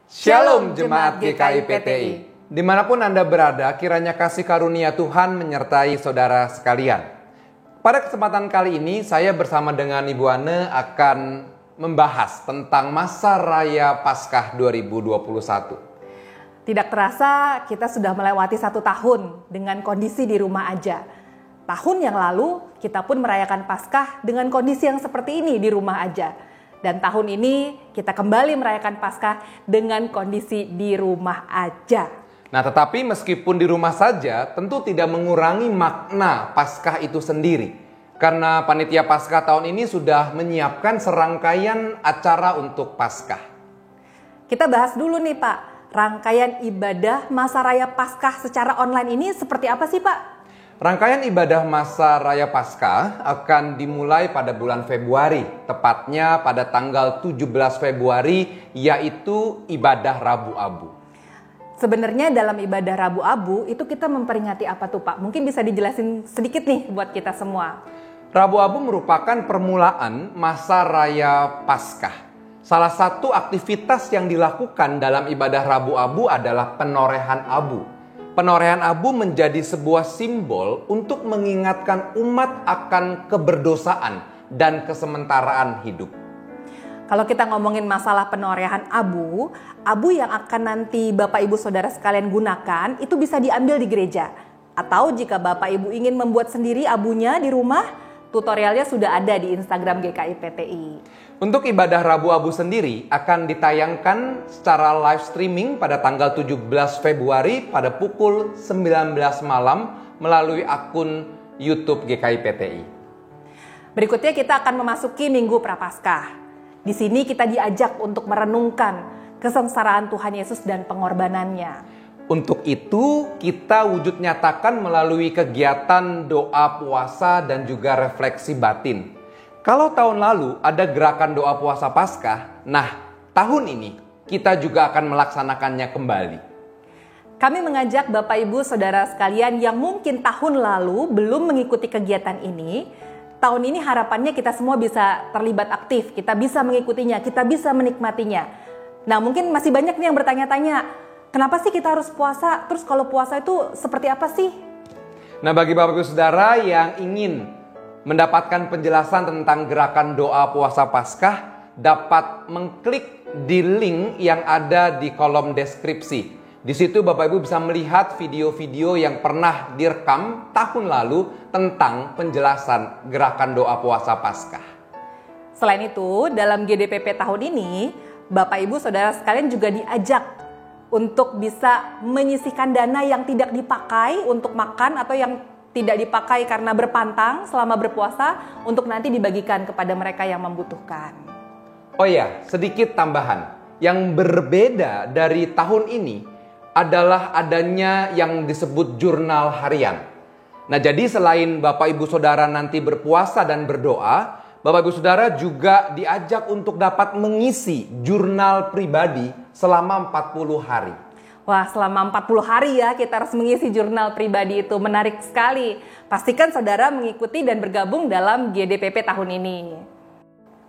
Shalom Jemaat GKI PTI. Dimanapun Anda berada, kiranya kasih karunia Tuhan menyertai saudara sekalian. Pada kesempatan kali ini, saya bersama dengan Ibu Ane akan membahas tentang masa raya Paskah 2021. Tidak terasa kita sudah melewati 1 tahun dengan kondisi di rumah aja. Tahun yang lalu kita pun merayakan Paskah dengan kondisi yang seperti ini di rumah aja. Dan tahun ini kita kembali merayakan Paskah dengan kondisi di rumah aja. Nah, tetapi meskipun di rumah saja, tentu tidak mengurangi makna Paskah itu sendiri. Karena panitia Paskah tahun ini sudah menyiapkan serangkaian acara untuk Paskah. Kita bahas dulu nih Pak, rangkaian ibadah masa raya Paskah secara online ini seperti apa sih Pak? Rangkaian ibadah masa raya Paskah akan dimulai pada bulan Februari, tepatnya pada tanggal 17 Februari, yaitu ibadah Rabu Abu. Sebenarnya dalam ibadah Rabu Abu itu kita memperingati apa tuh Pak? Mungkin bisa dijelasin sedikit nih buat kita semua. Rabu Abu merupakan permulaan masa raya Paskah. Salah satu aktivitas yang dilakukan dalam ibadah Rabu Abu adalah penorehan abu. Penorehan abu menjadi sebuah simbol untuk mengingatkan umat akan keberdosaan dan kesementaraan hidup. Kalau kita ngomongin masalah penorehan abu yang akan nanti Bapak Ibu Saudara sekalian gunakan itu bisa diambil di gereja. Atau jika Bapak Ibu ingin membuat sendiri abunya di rumah, tutorialnya sudah ada di Instagram GKI PTI. Untuk ibadah Rabu Abu sendiri akan ditayangkan secara live streaming pada tanggal 17 Februari pada pukul 19 malam melalui akun YouTube GKI PTI. Berikutnya kita akan memasuki Minggu Prapaskah. Di sini kita diajak untuk merenungkan kesengsaraan Tuhan Yesus dan pengorbanannya. Untuk itu kita wujud nyatakan melalui kegiatan doa puasa dan juga refleksi batin. Kalau tahun lalu ada gerakan doa puasa Paskah, nah tahun ini kita juga akan melaksanakannya kembali. Kami mengajak Bapak Ibu Saudara sekalian yang mungkin tahun lalu belum mengikuti kegiatan ini, tahun ini harapannya kita semua bisa terlibat aktif, kita bisa mengikutinya, kita bisa menikmatinya. Nah mungkin masih banyak nih yang bertanya-tanya, kenapa sih kita harus puasa? Terus kalau puasa itu seperti apa sih? Nah bagi Bapak Ibu Saudara yang ingin mendapatkan penjelasan tentang gerakan doa puasa Paskah, dapat mengklik di link yang ada di kolom deskripsi. Di situ Bapak Ibu bisa melihat video-video yang pernah direkam tahun lalu tentang penjelasan gerakan doa puasa Paskah. Selain itu, dalam GDPP tahun ini, Bapak Ibu Saudara sekalian juga diajak untuk bisa menyisihkan dana yang tidak dipakai untuk makan atau yang tidak dipakai karena berpantang selama berpuasa untuk nanti dibagikan kepada mereka yang membutuhkan. Oh ya, sedikit tambahan. Yang berbeda dari tahun ini adalah adanya yang disebut jurnal harian. Nah, jadi selain Bapak Ibu Saudara nanti berpuasa dan berdoa, Bapak Ibu Saudara juga diajak untuk dapat mengisi jurnal pribadi selama 40 hari. Wah, selama 40 hari ya kita harus mengisi jurnal pribadi itu. Menarik sekali. Pastikan saudara mengikuti dan bergabung dalam GDPP tahun ini.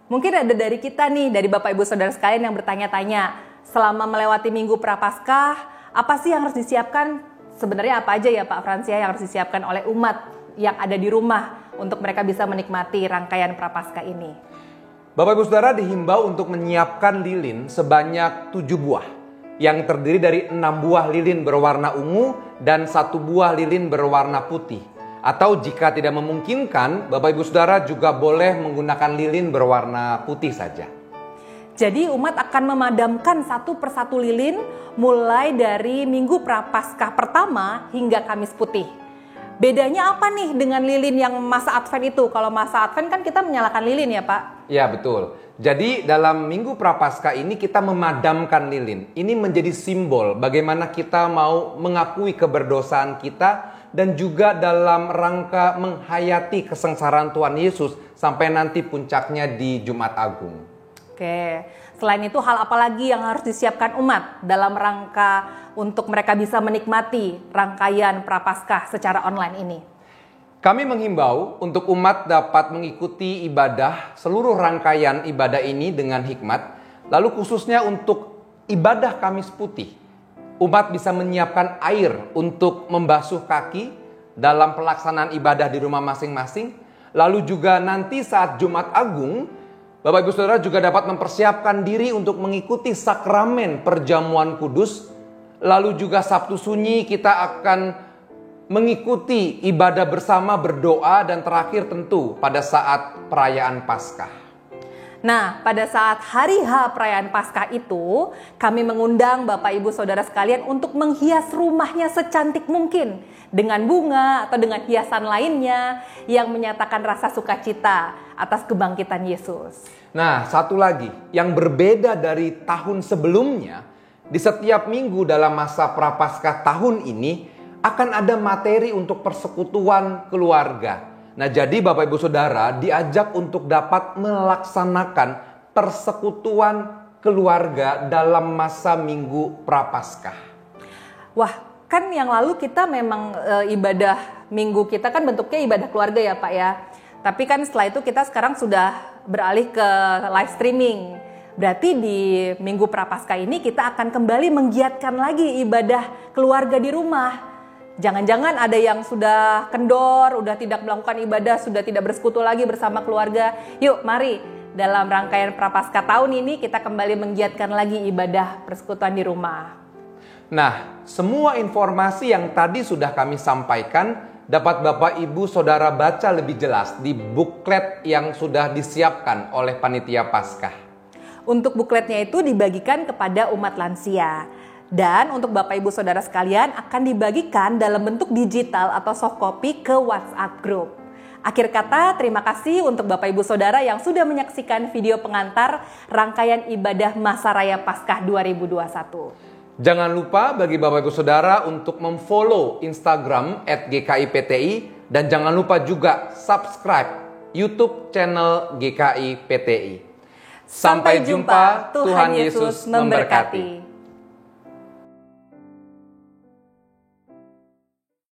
Mungkin ada dari kita nih, dari Bapak Ibu Saudara sekalian yang bertanya-tanya, selama melewati Minggu Prapaskah, apa sih yang harus disiapkan? Sebenarnya apa aja ya Pak Fransia yang harus disiapkan oleh umat yang ada di rumah untuk mereka bisa menikmati rangkaian Prapaskah ini? Bapak Ibu Saudara dihimbau untuk menyiapkan lilin sebanyak 7 buah. Yang terdiri dari 6 buah lilin berwarna ungu dan 1 buah lilin berwarna putih. Atau jika tidak memungkinkan, Bapak Ibu Saudara juga boleh menggunakan lilin berwarna putih saja. Jadi umat akan memadamkan satu persatu lilin mulai dari Minggu Prapaskah pertama hingga Kamis Putih. Bedanya apa nih dengan lilin yang masa Advent itu? Kalau masa Advent kan kita menyalakan lilin ya Pak? Ya betul. Jadi dalam Minggu Prapaskah ini kita memadamkan lilin. Ini menjadi simbol bagaimana kita mau mengakui keberdosaan kita dan juga dalam rangka menghayati kesengsaraan Tuhan Yesus sampai nanti puncaknya di Jumat Agung. Oke, selain itu hal apa lagi yang harus disiapkan umat dalam rangka untuk mereka bisa menikmati rangkaian Prapaskah secara online ini? Kami menghimbau untuk umat dapat mengikuti ibadah seluruh rangkaian ibadah ini dengan hikmat, lalu khususnya untuk ibadah Kamis Putih, umat bisa menyiapkan air untuk membasuh kaki dalam pelaksanaan ibadah di rumah masing-masing. Lalu juga nanti saat Jumat Agung, Bapak Ibu Saudara juga dapat mempersiapkan diri untuk mengikuti sakramen perjamuan kudus. Lalu juga Sabtu Sunyi kita akan mengikuti ibadah bersama, berdoa, dan terakhir tentu pada saat perayaan Paskah. Nah, pada saat hari H perayaan Paskah itu, kami mengundang Bapak Ibu Saudara sekalian untuk menghias rumahnya secantik mungkin dengan bunga atau dengan hiasan lainnya yang menyatakan rasa sukacita atas kebangkitan Yesus. Nah, satu lagi yang berbeda dari tahun sebelumnya, di setiap minggu dalam masa Prapaskah tahun ini akan ada materi untuk persekutuan keluarga. Nah, jadi Bapak Ibu Saudara diajak untuk dapat melaksanakan persekutuan keluarga dalam masa Minggu Prapaskah. Wah, kan yang lalu kita memang ibadah minggu kita kan bentuknya ibadah keluarga ya Pak ya. Tapi kan setelah itu kita sekarang sudah beralih ke live streaming. Berarti di Minggu Prapaskah ini kita akan kembali menggiatkan lagi ibadah keluarga di rumah. Jangan-jangan ada yang sudah kendor, udah tidak melakukan ibadah, sudah tidak bersekutu lagi bersama keluarga. Yuk mari dalam rangkaian Prapaskah tahun ini kita kembali menggiatkan lagi ibadah persekutuan di rumah. Nah, semua informasi yang tadi sudah kami sampaikan dapat Bapak Ibu Saudara baca lebih jelas di buklet yang sudah disiapkan oleh Panitia Paskah. Untuk bukletnya itu dibagikan kepada umat lansia. Dan untuk Bapak Ibu Saudara sekalian akan dibagikan dalam bentuk digital atau soft copy ke WhatsApp group. Akhir kata, terima kasih untuk Bapak Ibu Saudara yang sudah menyaksikan video pengantar rangkaian ibadah Masa Raya Paskah 2021. Jangan lupa bagi Bapak Ibu Saudara untuk memfollow Instagram @GKIPTI dan jangan lupa juga subscribe YouTube channel GKI PTI. Sampai jumpa, Tuhan Yesus memberkati.